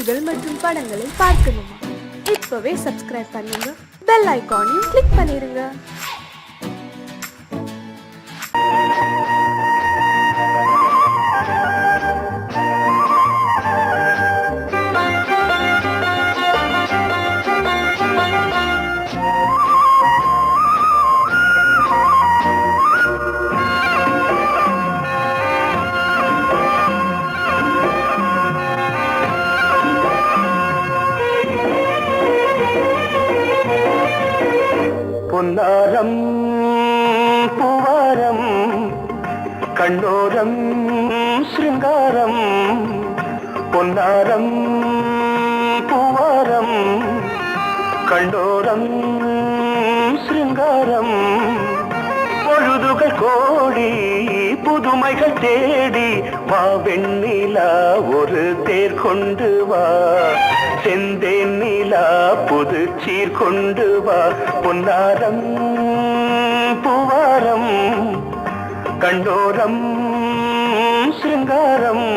பாடல்கள் மற்றும் படங்களை பார்க்கணுமா? இப்பவே சப்ஸ்கிரைப் பண்ணுங்க, பெல் ஐகானையும் கிளிக் பண்ணிருங்க. பொன்னாரம் பூவாரம் கண்ணோரம் சிருங்காரம், பொன்னாரம் பூவாரம் கண்ணோரம் சிருங்காரம், பொழுதுகள் கோடி புதுமைகள் தேடி வா வெண்ணிலா ஒரு தேர் கொண்டு வா, செந்தேன் நிலா புது சீர் கொண்டு வா, பொன்னாரம் பூவாரம் கண்டோரம் சிருங்காரம்.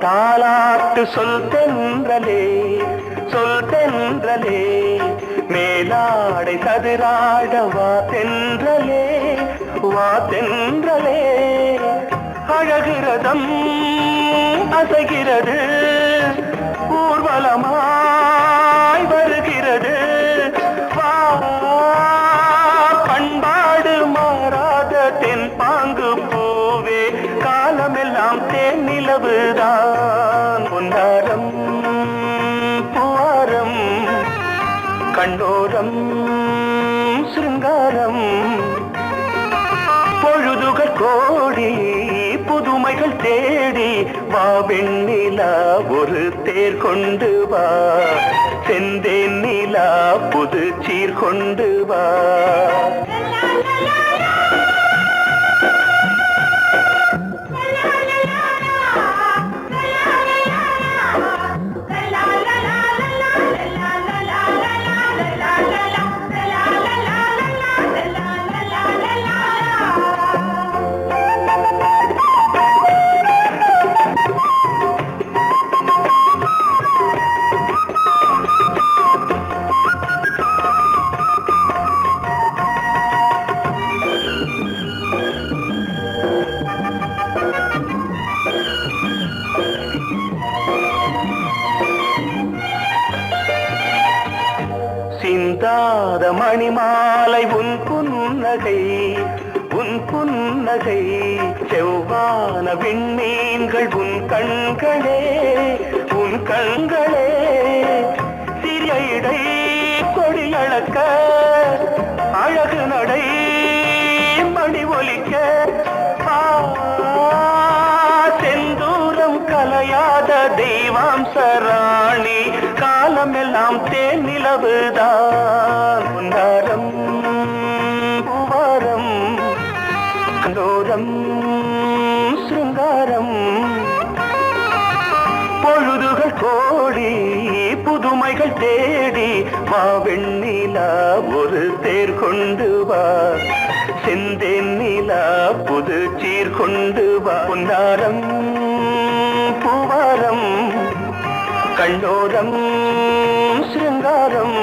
தாலாட்டு சொல் தென்றலே, சொல் தென்றலே, மேலாடை சதுராட வா தென்றலே, வா தென்றலே, அழகிறதம் அசைகிறது ஊர்வலமாய் வருகிறது, வா பண்பாடு மாறாத தென் பாங்கு பூவே, காலமெல்லாம் தேன் நிலவுதான், பொன்னாரம் பூவாரம் கண்ணோரம் சிருங்காரம், பொழுதுகள் கோடி புதுமைகள் தேடி வா வெண்ணிலா ஒரு தேர் கொண்டு வா, செந்தேன் நிலா புது சீர் கொண்டு வா. சிந்தாத மணிமாலை உன் புன்னகை, உன் புன்னகை, செவ்வான விண்மீன்கள் உன் கண்களே, உன் கண்களே, சிறிய இடை கொடியளக்க அழகு நடை மணி ஒலிக்க, செந்தூரம் கலையாத தெய்வாம்சராணி, காலமெல்லாம் தேன் நிலவுதான், பொன்னாரம் பூவாரம் கண்டோரம் சிருங்காரம், பொழுதுகள் கோடி புதுமைகள் தேடி வா வெண்ணிலா ஒரு தேர் கொண்டு வா, செந்தேன் நிலா புது சீர் கொண்டு வா, பொன்னாரம் பூவாரம் கண்டோரம் சிருங்காரம்.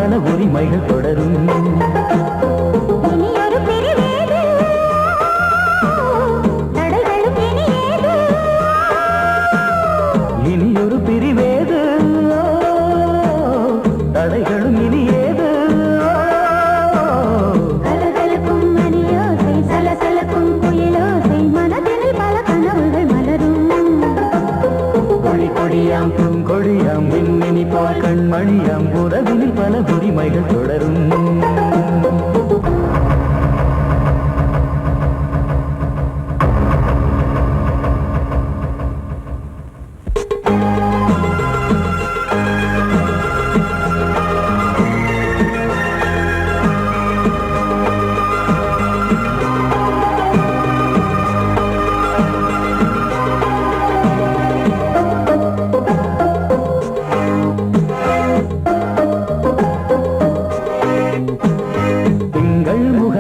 பல உரிமைகள் தொடரும். இனியொரு பிரிவேது தடைகளும் இனியேது. இனியொரு பிரிவேது தடைகளும் இனியேது. கலகலக்கும் மணியோசை சலசலக்கும் குயிலோசை மனதினில் பல கனவுகள் மலரும். கொடி கொடியாம் பூங்கொடியாம் மின்மினி போல் கண்மணியாம் உறவினில் பல உரிமைகள் தொடரும்.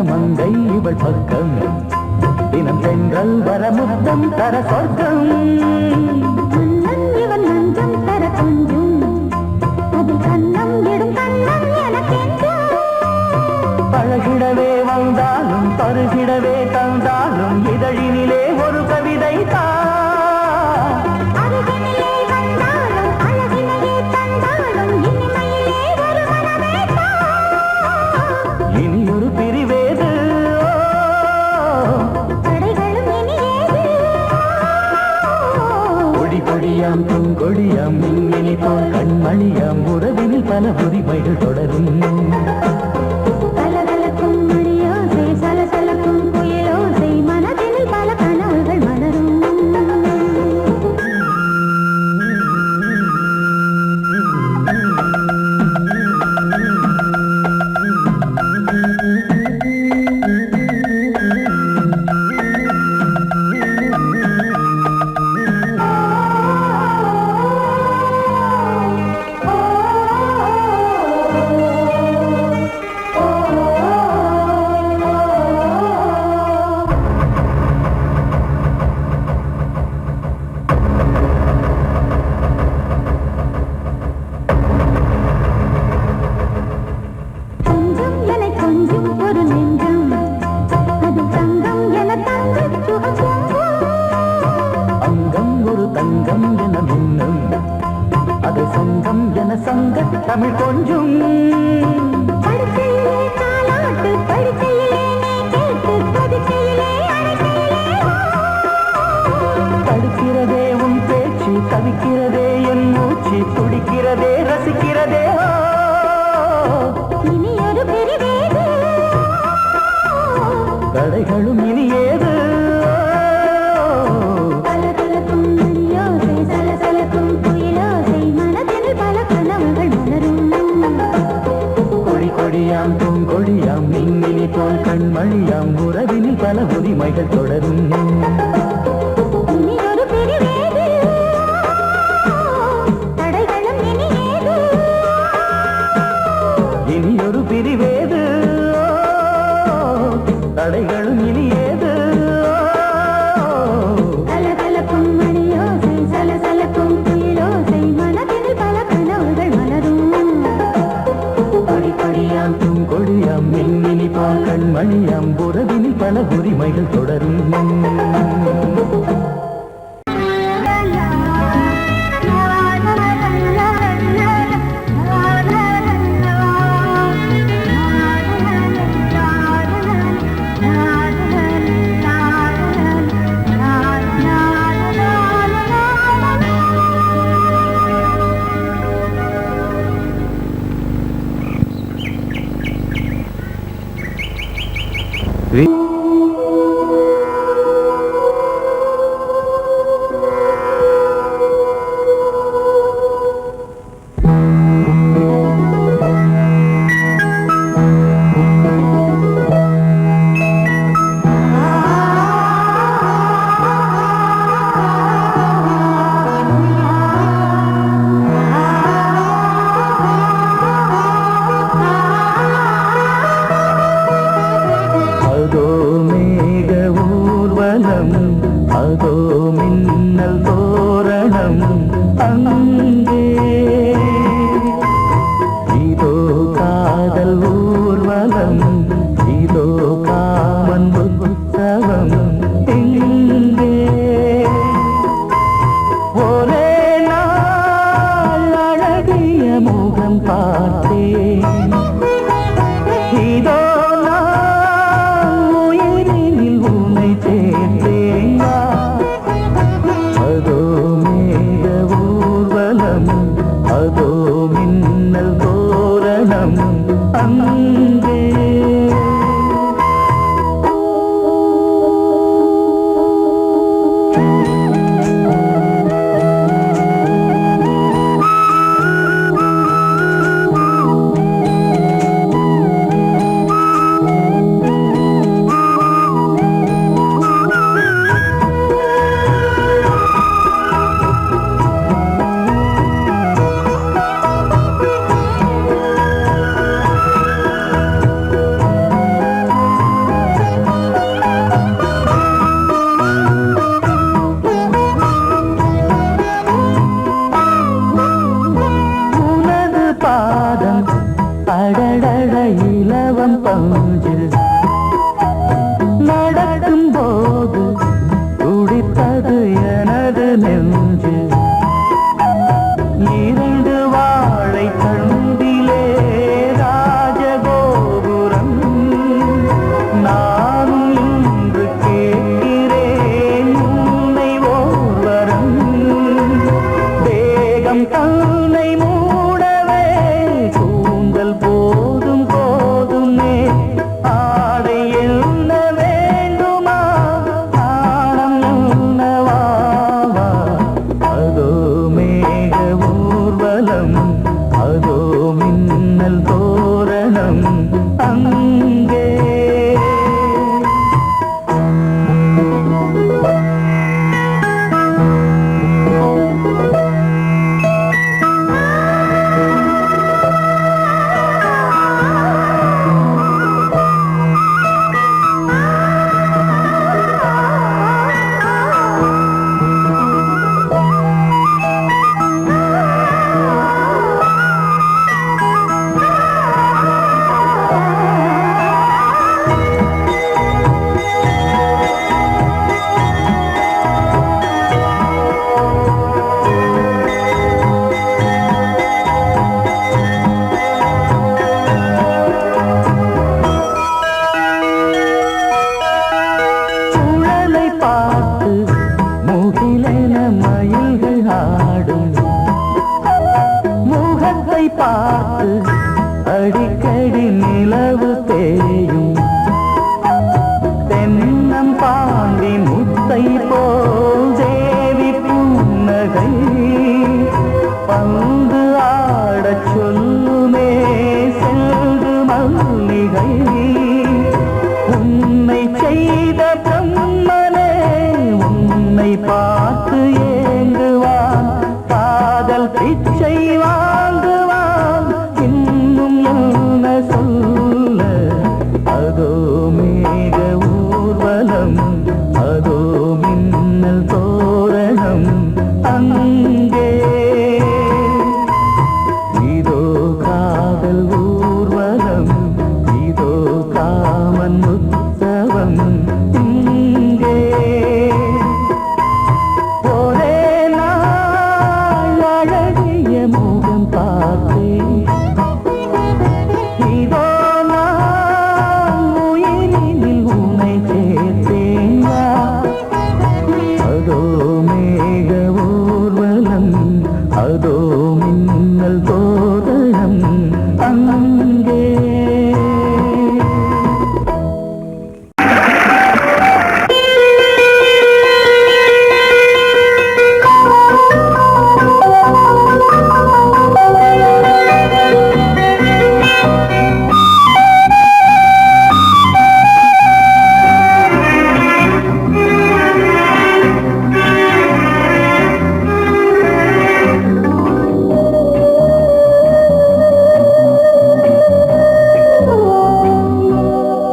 மங்கை இவள் பக்கம் தினம் சென்றல் வர முத்தம் தர சொர்க்கம். மன்னன் இவன் நஞ்சம் தர கொஞ்சும் அதில் கண்ணம் இடும் கண்ணம் எனக்கென்றும். பழகிடவே வந்தாலும் பருகிடவே தந்தாலும் இதழினிலே ஒரு கவிதை தான். அருகினிலே வந்தாலும் அழகினையே தந்தாலும் இனிமையிலே ஒரு மனமே தான். இனியொரு பிரிவேது தடைகளும் இனியேது. கொடி கொடியாம் பூங்கொடியாம் மின்மினி போல் கண்மணியாம் உறவினில் பல உரிமைகள் தொடரும். கலகலக்கும் மணியோசை சலசலக்கும் குயிலோசை மனதினில் பல கனவுகள் மலரும். கொஞ்சம் என கொஞ்சம் ஒரு நெஞ்சம் அது தங்கம் என தங்க சுகம். அங்கம் ஒரு தங்கம் என மின்னும் அது சங்கம் என சங்க தமிழ் கொஞ்சும். படுக்கையிலே தாலாட்டு படுக்கையிலே நீ கேட்டு படுக்கையிலே அழைக்கையிலே தடுக்கிறதே உன் பேச்சு தவிக்கிறதே என் மூச்சு துடிக்கிறதே ரசிக்கிறதே. இனியொரு பிரிவேது தடைகளும் இனியேது. கலகலக்கும் மணியோசை சலசலக்கும் குயிலோசை மனதினில் பல கனவுகள் மலரும். கொடி கொடியாம் பூங்கொடியாம் மின்மினி போல் கண்மணியாம் உறவினில் பல உரிமைகள் தொடரும். இனியொரு பிரிவேது தடைகளும் இனியேது. இனியொரு பிரிவேது தடைகளும் இனியேது. கலகலக்கும் மணியோசை சலசலக்கும் குயிலோசை மனதினில் பல கனவுகள் மலரும். கொடி கொடியாம் பூங்கொடியாம் மின்மினி போல் கண்மணியாம் உறவினில் பல உரிமைகள் தொடரும். காதல் ஊர்வலம் இதோ காமன் உற்சவம் இங்கே ஒரே நாள் அழகிய முகம் பார்த்தேன் இதோ நான் உயிரில் உன்னை சேர்த்தேன் அதோ மேக ஊர்வலம் அதோ மின்னல் தோரணம் அங்கே அடடட இலவம் பஞ்சு நடக்கும் போது துடித்தது எனது நெஞ்சு இரண்டு வாழை தண்டிலே ராஜகோபுரம் நானும் இன்று கேட்கிறேன் உன்னை ஓர்வரம் தேகம் தன்னை மூடவே கூந்தல் போதும் போதுமே ஆடை என்ன வேண்டுமா ஆடம் என்னவாவா அதோ மேக ஊர்வலம் அதோ மின்னல் தோரணம் அங்கே மயில்கள் ஆடும் முகத்தை பார்த்து அடிக்கடி நிலவு தேயும் தென்னம் பாண்டி முத்தை போல் தேவி புன்னகை பந்து ஆடச் சொல்லுமே செல்கு மல்லிகை உன்னை செய்த பிரம்மனே உன்னை பார்த்து ஏங்குவான் காதல் பிச்சை வாங்குவான் இன்னும் என்ன சொல்ல அதோ மேக ஊர்வலம் அதோ மின்னல் தோரணம் அங்கே இதோ காதல் ஊர்வலம் இதோ காமன் உற்சவம் இங்கே ஒரே நாள் அழகிய முகம் பார்த்தேன் இதோ நான் உயிரில் உன்னை சேர்த்தேன் அதோ மேக ஊர்வலம் அதோ மின்னல் தோரணம் அங்கே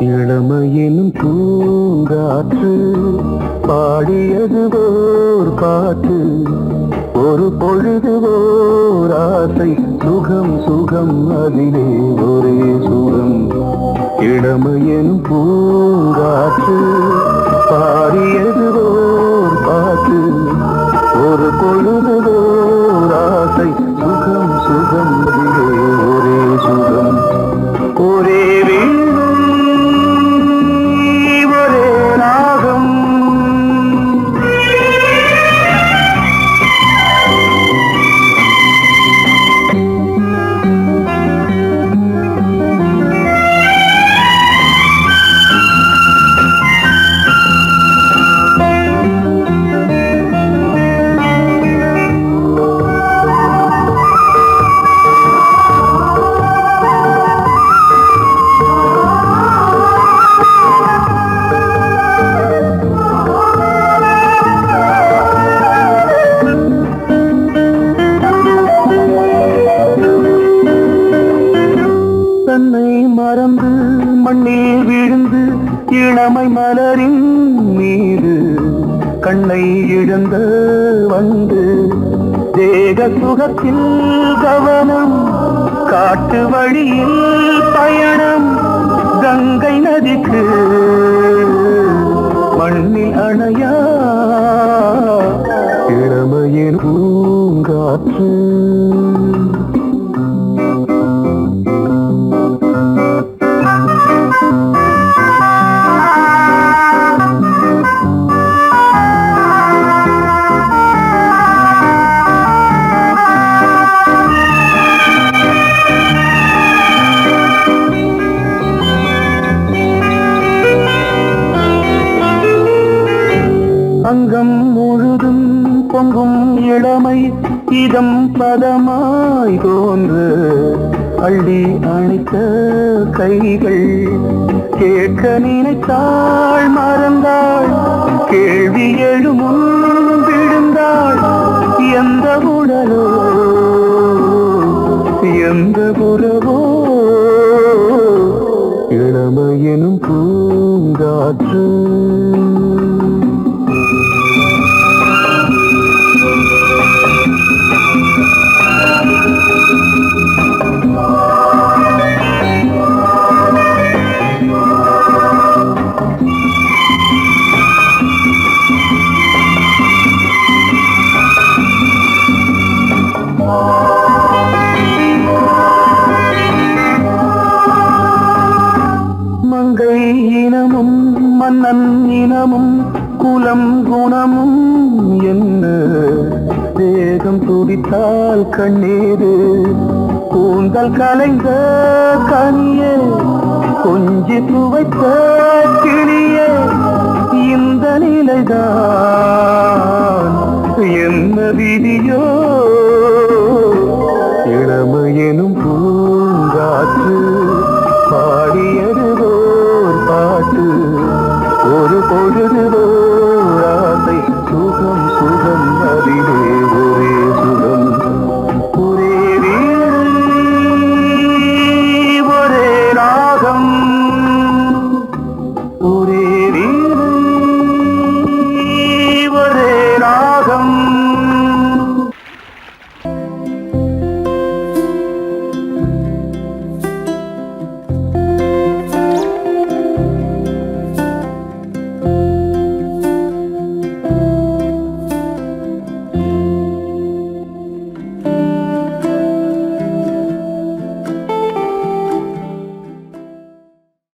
இளமையினும் பூங்காற்று பாடியது ஓர் பாட்டு ஒரு பொழுது ஓர் ஆசை சுகம் சுகம் அதிலே ஒரே இளமையெனும் பூங்காற்று பாடியது ஓர் பாட்டு ஒரு பொழுதுதோர் ஆசை சுகம் சுகம் ஒரே சுகம் ஒரே வீணை ஒரே ராகம் தன்னை மறந்து மண்ணில் விழுந்து இளமை மலரின் மீது கண்ணை இழந்த வந்து தேக சுகத்தில் கவனம் காட்டு வழியில் பயணம் கங்கை நதிக்கு மண்ணில் அணையா இளமையின் பூங்காற்று அங்கம் முழுதும் பொங்கும் இளமை இதம் பதமாய் தோன்று அள்ளி அணைத்த கைகள் கேட்க நினைத்தாள் மறந்தாள் கேள்வி எழுமுன் விழுந்தாள் எந்த உடலோ எந்த புறவோ இளமையெனும் பூங்காற்று மங்கை இனமும் மன்னன் இனமும் குலம் குணமும் என்ன தேகம் துடித்தால் கண்ணீரு கூந்தல் கலைந்த கனியே கொஞ்சி துவைத்த கிளியே இந்த நிலைதான் என்ன விதியோ இளமையெனும் பூங்காற்று பாடிய